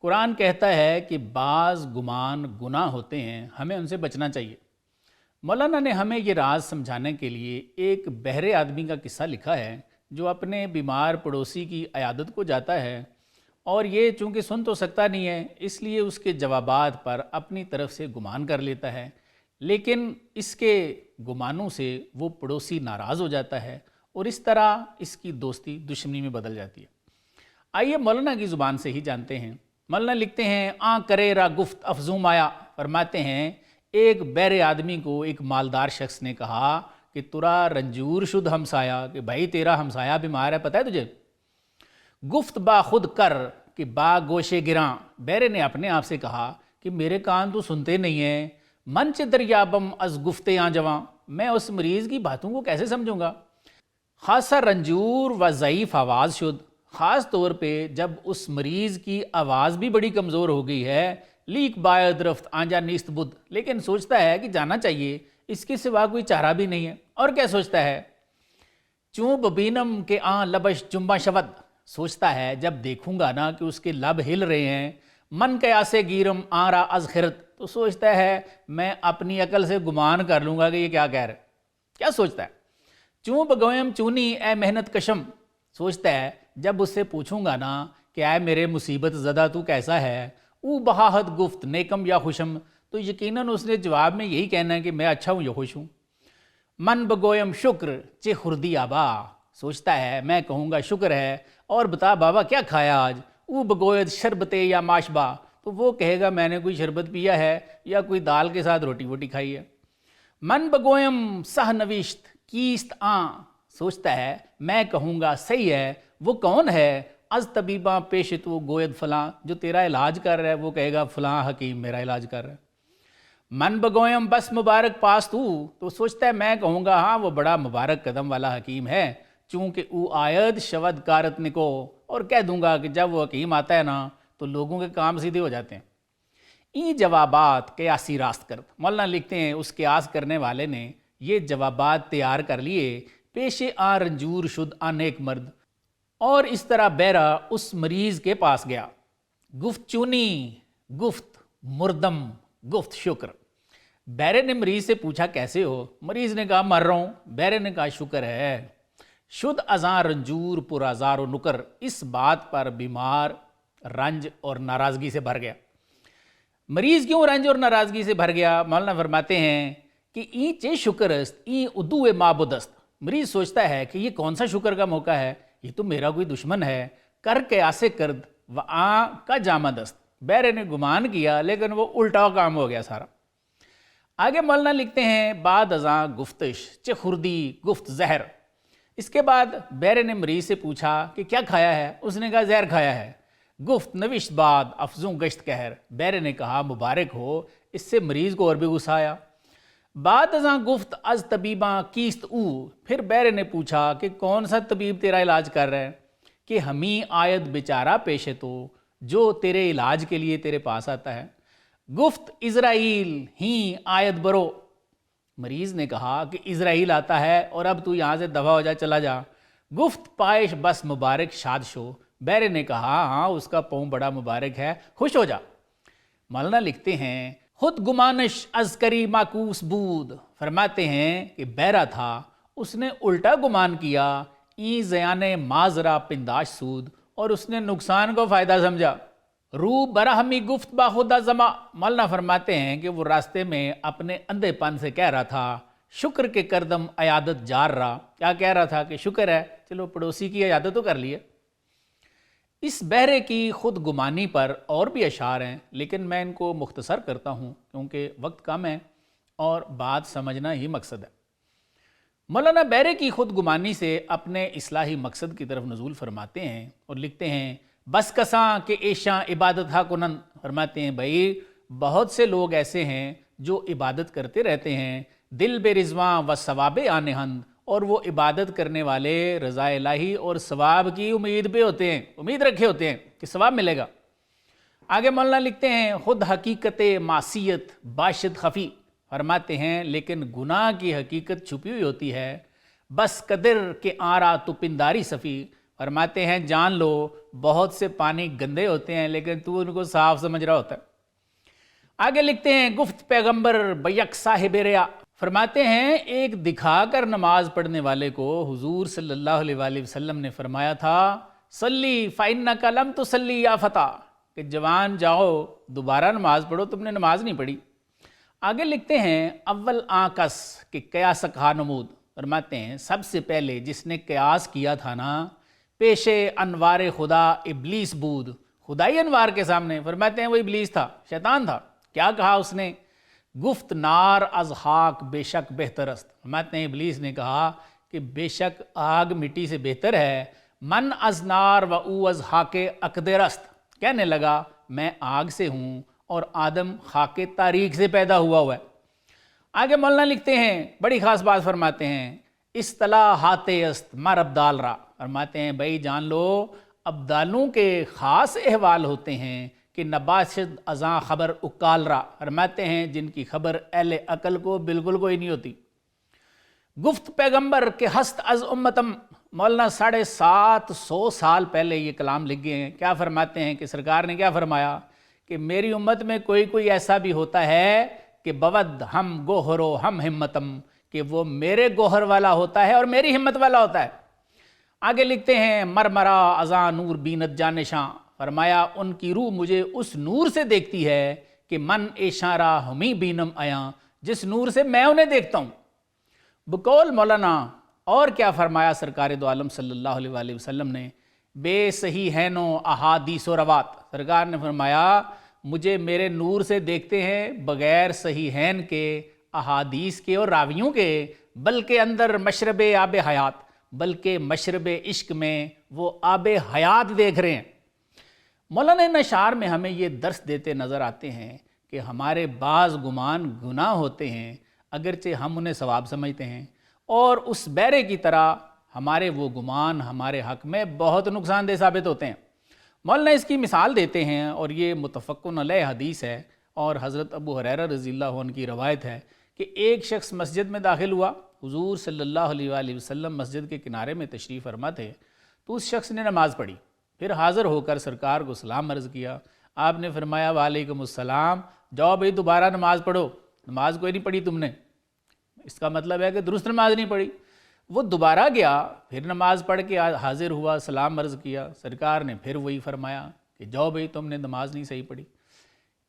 قرآن کہتا ہے کہ بعض گمان گناہ ہوتے ہیں، ہمیں ان سے بچنا چاہیے۔ مولانا نے ہمیں یہ راز سمجھانے کے لیے ایک بہرے آدمی کا قصہ لکھا ہے جو اپنے بیمار پڑوسی کی عیادت کو جاتا ہے، اور یہ چونکہ سن تو سکتا نہیں ہے اس لیے اس کے جوابات پر اپنی طرف سے گمان کر لیتا ہے، لیکن اس کے گمانوں سے وہ پڑوسی ناراض ہو جاتا ہے اور اس طرح اس کی دوستی دشمنی میں بدل جاتی ہے۔ آئیے مولانا کی زبان سے ہی جانتے ہیں۔ مولانا لکھتے ہیں، آں کرے را گفت افزوم آیا، فرماتے ہیں ایک بہرے آدمی کو ایک مالدار شخص نے کہا کہ ترا رنجور شد ہمسایا، کہ بھائی تیرا ہمسایا بیمار ہے، پتہ ہے تجھے؟ گفت با خود کر کہ با گوشے گراں، بہرے نے اپنے آپ سے کہا کہ میرے کان تو سنتے نہیں ہیں، منچ دریابم از گفتے آں جواں، میں اس مریض کی باتوں کو کیسے سمجھوں گا؟ خاصا رنجور و ضعیف آواز شد، خاص طور پہ جب اس مریض کی آواز بھی بڑی کمزور ہو گئی ہے، لیک باید رفت آنجا نیست بدھ، لیکن سوچتا ہے کہ جانا چاہیے، اس کے سوا کوئی چارہ بھی نہیں ہے۔ اور کیا سوچتا ہے؟ چوں ببینم کے آن لبش جنبا شود، سوچتا ہے جب دیکھوں گا نا کہ اس کے لب ہل رہے ہیں، من قیاسے گیرم آرا از خرت، تو سوچتا ہے میں اپنی عقل سے گمان کر لوں گا کہ یہ کیا کہہ رہا ہے۔ کیا سوچتا ہے؟ چوں بگویم چونی اے محنت کشم، سوچتا ہے جب اس سے پوچھوں گا نا کہ اے میرے مصیبت زدہ تو کیسا ہے، او بہاہت گفت نیکم یا خوشم، تو یقیناً اس نے جواب میں یہی کہنا ہے کہ میں اچھا ہوں یا خوش ہوں۔ من بگویم شکر چہ خوردی آبا، سوچتا ہے میں کہوں گا شکر ہے، اور بتا بابا کیا کھایا آج؟ او بگوید شربتے یا ماشبا، تو وہ کہے گا میں نے کوئی شربت پیا ہے یا کوئی دال کے ساتھ روٹی ووٹی کھائی ہے۔ من بگویم سہ نوشت کیست آں، سوچتا ہے میں کہوں گا صحیح ہے، وہ کون ہے؟ از طبیباں پیش تو گوید فلاں، جو تیرا علاج کر رہا ہے وہ کہے گا فلاں حکیم میرا علاج کر رہا ہے۔ من بگویم بس مبارک پاس تو سوچتا ہے میں کہوں گا ہاں وہ بڑا مبارک قدم والا حکیم ہے، چونکہ او آید شود کارت نکو، اور کہہ دوں گا کہ جب وہ حکیم آتا ہے نا تو لوگوں کے کام سیدھے ہو جاتے ہیں۔ این جوابات قیاسی راست کرد، مولانا لکھتے ہیں اس قیاس کرنے والے نے یہ جوابات تیار کر لیے، پیش آ رنجور شد آ نیک مرد، اور اس طرح بہرا اس مریض کے پاس گیا۔ گفت چونی، گفت مردم، گفت شکر، بہرے نے مریض سے پوچھا کیسے ہو؟ مریض نے کہا مر رہا ہوں۔ بہرے نے کہا شکر ہے۔ شد ازاں رنجور پر آزار و نکر، اس بات پر بیمار رنج اور ناراضگی سے بھر گیا۔ مریض کیوں رنج اور ناراضگی سے بھر گیا؟ مولانا فرماتے ہیں کہ این چے شکر است این ادو معبود است، مریض سوچتا ہے کہ یہ کون سا شکر کا موقع ہے، یہ تو میرا کوئی دشمن ہے، کر قیاسے کرد و آ کا جامد است، بہرے نے گمان کیا لیکن وہ الٹا کام ہو گیا سارا۔ آگے مولانا لکھتے ہیں بعد ازاں گفتش چہ خوردی گفت زہر، اس کے بعد بہرے نے مریض سے پوچھا کہ کیا کھایا ہے؟ اس نے کہا زہر کھایا ہے۔ گفت نوشت بعد افزوں گشت قہر، بہرے نے کہا مبارک ہو، اس سے مریض کو اور بھی غصہ آیا۔ بعد ازاں گفت از طبیباں کیست او، پھر بہرے نے پوچھا کہ کون سا طبیب تیرا علاج کر رہا ہے؟ کہ ہمیں آیت بیچارہ پیشے تو، جو تیرے علاج کے لیے تیرے پاس آتا ہے۔ گفت اسرائیل ہی آیت برو، مریض نے کہا کہ اسرائیل آتا ہے اور اب تو یہاں سے دفع ہو جا، چلا جا۔ گفت پائش بس مبارک شاد شو، بہرے نے کہا ہاں اس کا پاؤں بڑا مبارک ہے، خوش ہو جا۔ مولانا لکھتے ہیں خود گمانش از کری معکوس بود، فرماتے ہیں کہ بہرا تھا، اس نے الٹا گمان کیا، این زیان مازرا پنداش سود، اور اس نے نقصان کو فائدہ سمجھا۔ رو برہمی گفت با خدا زما، مولانا فرماتے ہیں کہ وہ راستے میں اپنے اندھے پن سے کہہ رہا تھا شکر کے کردم عیادت جار رہا، کیا کہہ رہا تھا کہ شکر ہے چلو پڑوسی کی عیادت تو کر لی ہے۔ اس بہرے کی خود گمانی پر اور بھی اشعار ہیں، لیکن میں ان کو مختصر کرتا ہوں کیونکہ وقت کم ہے اور بات سمجھنا ہی مقصد ہے۔ مولانا بہرے کی خود گمانی سے اپنے اصلاحی مقصد کی طرف نزول فرماتے ہیں اور لکھتے ہیں بس کساں کہ ایشاں عبادت ہا کنن، فرماتے ہیں بھائی بہت سے لوگ ایسے ہیں جو عبادت کرتے رہتے ہیں، دل بے رضواں و ثواب آنہند، اور وہ عبادت کرنے والے رضا الہی اور ثواب کی امید پہ ہوتے ہیں، امید رکھے ہوتے ہیں کہ ثواب ملے گا۔ آگے مولانا لکھتے ہیں خود حقیقت معصیت باشد خفی، فرماتے ہیں لیکن گناہ کی حقیقت چھپی ہوئی ہوتی ہے، بس قدر کے آرا تو پنداری صفی، فرماتے ہیں جان لو بہت سے پانی گندے ہوتے ہیں لیکن تو ان کو صاف سمجھ رہا ہوتا ہے۔ آگے لکھتے ہیں گفت پیغمبر بیک صاحب ریا، فرماتے ہیں ایک دکھا کر نماز پڑھنے والے کو حضور صلی اللہ علیہ وآلہ وسلم نے فرمایا تھا صلی فَإِنَّكَ لَمْ تُصَلِّ یا فتح، کہ جوان جاؤ دوبارہ نماز پڑھو، تم نے نماز نہیں پڑھی۔ آگے لکھتے ہیں اول آکس کہ قیاس کھا نمود، فرماتے ہیں سب سے پہلے جس نے قیاس کیا تھا نا پیش انوار خدا ابلیس بود، خدائی انوار کے سامنے، فرماتے ہیں وہ ابلیس تھا، شیطان تھا۔ کیا کہا اس نے؟ گفت نار از خاک بے شک بہتر است، فرماتے ہیں ابلیس نے کہا کہ بے شک آگ مٹی سے بہتر ہے، من از نار و او از خاک اقدر است، کہنے لگا میں آگ سے ہوں اور آدم خاک تاریک سے پیدا ہوا ہے۔ آگے مولانا لکھتے ہیں بڑی خاص بات فرماتے ہیں اصطلاحات است مر ابدال را، فرماتے ہیں بھائی جان لو ابدالوں کے خاص احوال ہوتے ہیں کہ نباشد ازاں خبر اکال را، فرماتے ہیں جن کی خبر اہل عقل کو بالکل کوئی نہیں ہوتی۔ گفت پیغمبر کے ہست از امتم، مولانا 750 سال پہلے یہ کلام لکھ گئے ہیں۔ کیا فرماتے ہیں کہ سرکار نے کیا فرمایا کہ میری امت میں کوئی ایسا بھی ہوتا ہے کہ بود ہم گوہرو ہم ہمتم، کہ وہ میرے گوہر والا ہوتا ہے اور میری ہمت والا ہوتا ہے۔ آگے لکھتے ہیں مرمرا ازاں نور بینت جانشاں، فرمایا ان کی روح مجھے اس نور سے دیکھتی ہے کہ من اشارہ ہمی بینم آیا، جس نور سے میں انہیں دیکھتا ہوں۔ بقول مولانا اور کیا فرمایا سرکار دو عالم صلی اللہ علیہ وآلہ وسلم نے بے صحیح ہے نو احادیث و روات، سرکار نے فرمایا مجھے میرے نور سے دیکھتے ہیں بغیر صحیحین کے، احادیث کے اور راویوں کے، بلکہ اندر مشرب آب حیات، بلکہ مشرب عشق میں وہ آب حیات دیکھ رہے ہیں۔ مولانا نشار میں ہمیں یہ درس دیتے نظر آتے ہیں کہ ہمارے بعض گمان گناہ ہوتے ہیں اگرچہ ہم انہیں ثواب سمجھتے ہیں، اور اس بیرے کی طرح ہمارے وہ گمان ہمارے حق میں بہت نقصان دہ ثابت ہوتے ہیں۔ مولانا اس کی مثال دیتے ہیں اور یہ متفقن علیہ حدیث ہے اور حضرت ابو ہریرہ رضی اللہ عنہ کی روایت ہے کہ ایک شخص مسجد میں داخل ہوا، حضور صلی اللہ علیہ وآلہ وسلم مسجد کے کنارے میں تشریف فرما تھے، تو اس شخص نے نماز پڑھی، پھر حاضر ہو کر سرکار کو سلام عرض کیا۔ آپ نے فرمایا وعلیکم السلام، جاؤ بھائی دوبارہ نماز پڑھو، نماز کوئی نہیں پڑھی تم نے، اس کا مطلب ہے کہ درست نماز نہیں پڑھی۔ وہ دوبارہ گیا، پھر نماز پڑھ کے حاضر ہوا، سلام عرض کیا، سرکار نے پھر وہی فرمایا کہ جاؤ بھئی تم نے نماز نہیں صحیح پڑھی۔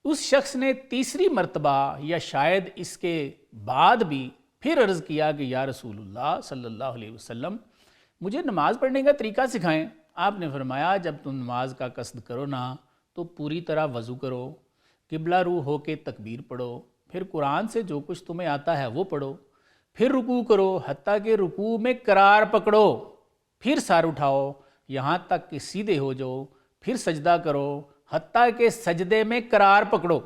اس شخص نے تیسری مرتبہ یا شاید اس کے بعد بھی پھر عرض کیا کہ یا رسول اللہ صلی اللہ علیہ وسلم مجھے نماز پڑھنے کا طریقہ سکھائیں۔ آپ نے فرمایا جب تم نماز کا قصد کرو نا تو پوری طرح وضو کرو، قبلہ رو ہو کے تکبیر پڑھو، پھر قرآن سے جو کچھ تمہیں آتا ہے وہ پڑھو، پھر رکوع کرو حتیٰ کہ رکوع میں قرار پکڑو، پھر سر اٹھاؤ یہاں تک کہ سیدھے ہو جاؤ، پھر سجدہ کرو حتیٰ کہ سجدے میں قرار پکڑو،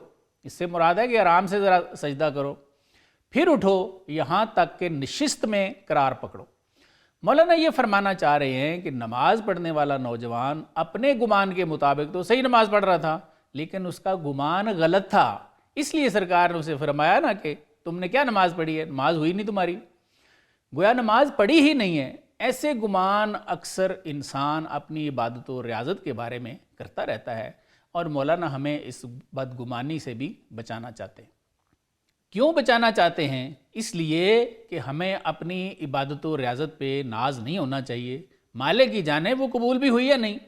اس سے مراد ہے کہ آرام سے ذرا سجدہ کرو، پھر اٹھو یہاں تک کہ نشست میں قرار پکڑو۔ مولانا یہ فرمانا چاہ رہے ہیں کہ نماز پڑھنے والا نوجوان اپنے گمان کے مطابق تو صحیح نماز پڑھ رہا تھا لیکن اس کا گمان غلط تھا، اس لیے سرکار نے اسے فرمایا نا کہ تم نے کیا نماز پڑھی ہے، نماز ہوئی نہیں تمہاری، گویا نماز پڑھی ہی نہیں ہے۔ ایسے گمان اکثر انسان اپنی عبادت و ریاضت کے بارے میں کرتا رہتا ہے اور مولانا ہمیں اس بدگمانی سے بھی بچانا چاہتے ہیں۔ کیوں بچانا چاہتے ہیں؟ اس لیے کہ ہمیں اپنی عبادت و ریاضت پہ ناز نہیں ہونا چاہیے، مالک کی جانب وہ قبول بھی ہوئی یا نہیں۔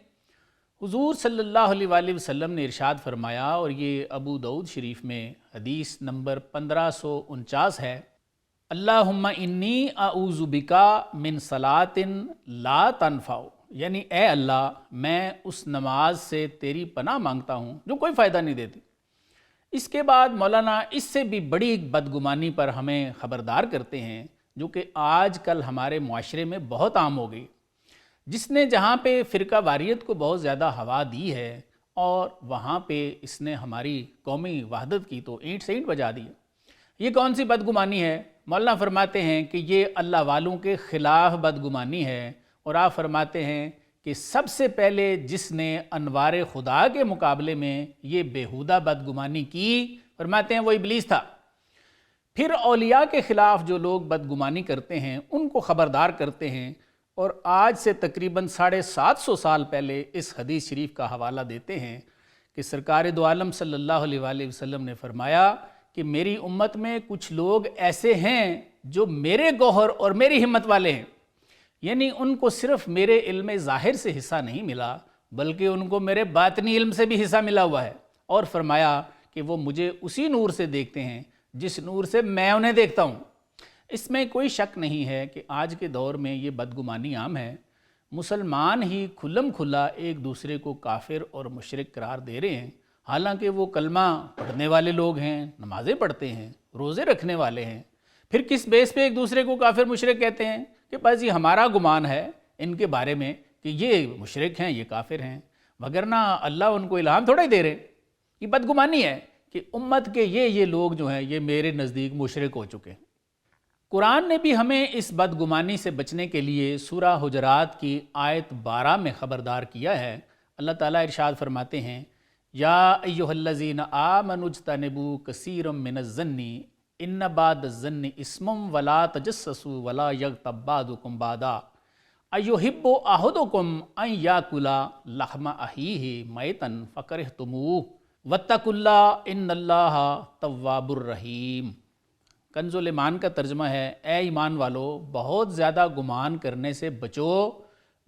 حضور صلی اللہ علیہ وآلہ وسلم نے ارشاد فرمایا اور یہ ابو داؤد شریف میں حدیث نمبر 1549 ہے، اللہم انی اعوذ بکا من صلاۃ لا تنفع، یعنی اے اللہ میں اس نماز سے تیری پناہ مانگتا ہوں جو کوئی فائدہ نہیں دیتی۔ اس کے بعد مولانا اس سے بھی بڑی ایک بدگمانی پر ہمیں خبردار کرتے ہیں جو کہ آج کل ہمارے معاشرے میں بہت عام ہو گئی، جس نے جہاں پہ فرقہ واریت کو بہت زیادہ ہوا دی ہے اور وہاں پہ اس نے ہماری قومی وحدت کی تو اینٹ سے اینٹ بجا دی ہے۔ یہ کون سی بدگمانی ہے؟ مولانا فرماتے ہیں کہ یہ اللہ والوں کے خلاف بدگمانی ہے، اور آپ فرماتے ہیں کہ سب سے پہلے جس نے انوار خدا کے مقابلے میں یہ بیہودہ بدگمانی کی، فرماتے ہیں وہ ابلیس تھا۔ پھر اولیاء کے خلاف جو لوگ بدگمانی کرتے ہیں ان کو خبردار کرتے ہیں، اور آج سے تقریباً 750 سال پہلے اس حدیث شریف کا حوالہ دیتے ہیں کہ سرکار دو عالم صلی اللہ علیہ وآلہ وسلم نے فرمایا کہ میری امت میں کچھ لوگ ایسے ہیں جو میرے گوہر اور میری ہمت والے ہیں، یعنی ان کو صرف میرے علم ظاہر سے حصہ نہیں ملا بلکہ ان کو میرے باطنی علم سے بھی حصہ ملا ہوا ہے، اور فرمایا کہ وہ مجھے اسی نور سے دیکھتے ہیں جس نور سے میں انہیں دیکھتا ہوں۔ اس میں کوئی شک نہیں ہے کہ آج کے دور میں یہ بدگمانی عام ہے، مسلمان ہی کھلم کھلا ایک دوسرے کو کافر اور مشرک قرار دے رہے ہیں، حالانکہ وہ کلمہ پڑھنے والے لوگ ہیں، نمازیں پڑھتے ہیں، روزے رکھنے والے ہیں، پھر کس بیس پہ ایک دوسرے کو کافر مشرک کہتے ہیں کہ بس یہ ہمارا گمان ہے ان کے بارے میں کہ یہ مشرک ہیں، یہ کافر ہیں، وگرنہ اللہ ان کو الہام تھوڑا ہی دے رہے۔ یہ بدگمانی ہے کہ امت کے یہ لوگ جو ہیں یہ میرے نزدیک مشرک ہو چکے ہیں۔ قرآن نے بھی ہمیں اس بدگمانی سے بچنے کے لیے سورہ حجرات کی آیت 12 میں خبردار کیا ہے۔ اللہ تعالیٰ ارشاد فرماتے ہیں، یا ایھا الذین آمنوا اجتنبوا کثیرا من الظن ان بعض الظن اسم ولا تجسسوا ولا یغتب بعضکم بعضا ایحب احدکم ان یاکل لحم اخیہ میتا فکرہتموہ واتقوا اللہ ان اللہ تواب الرحیم۔ کنز الایمان کا ترجمہ ہے، اے ایمان والو بہت زیادہ گمان کرنے سے بچو،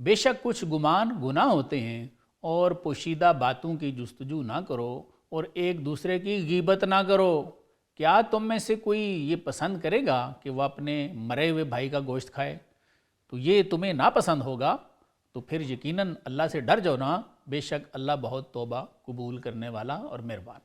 بے شک کچھ گمان گناہ ہوتے ہیں، اور پوشیدہ باتوں کی جستجو نہ کرو اور ایک دوسرے کی غیبت نہ کرو۔ کیا تم میں سے کوئی یہ پسند کرے گا کہ وہ اپنے مرے ہوئے بھائی کا گوشت کھائے؟ تو یہ تمہیں ناپسند ہوگا تو پھر یقیناً اللہ سے ڈر جاؤ نا، بے شک اللہ بہت توبہ قبول کرنے والا اور مہربان۔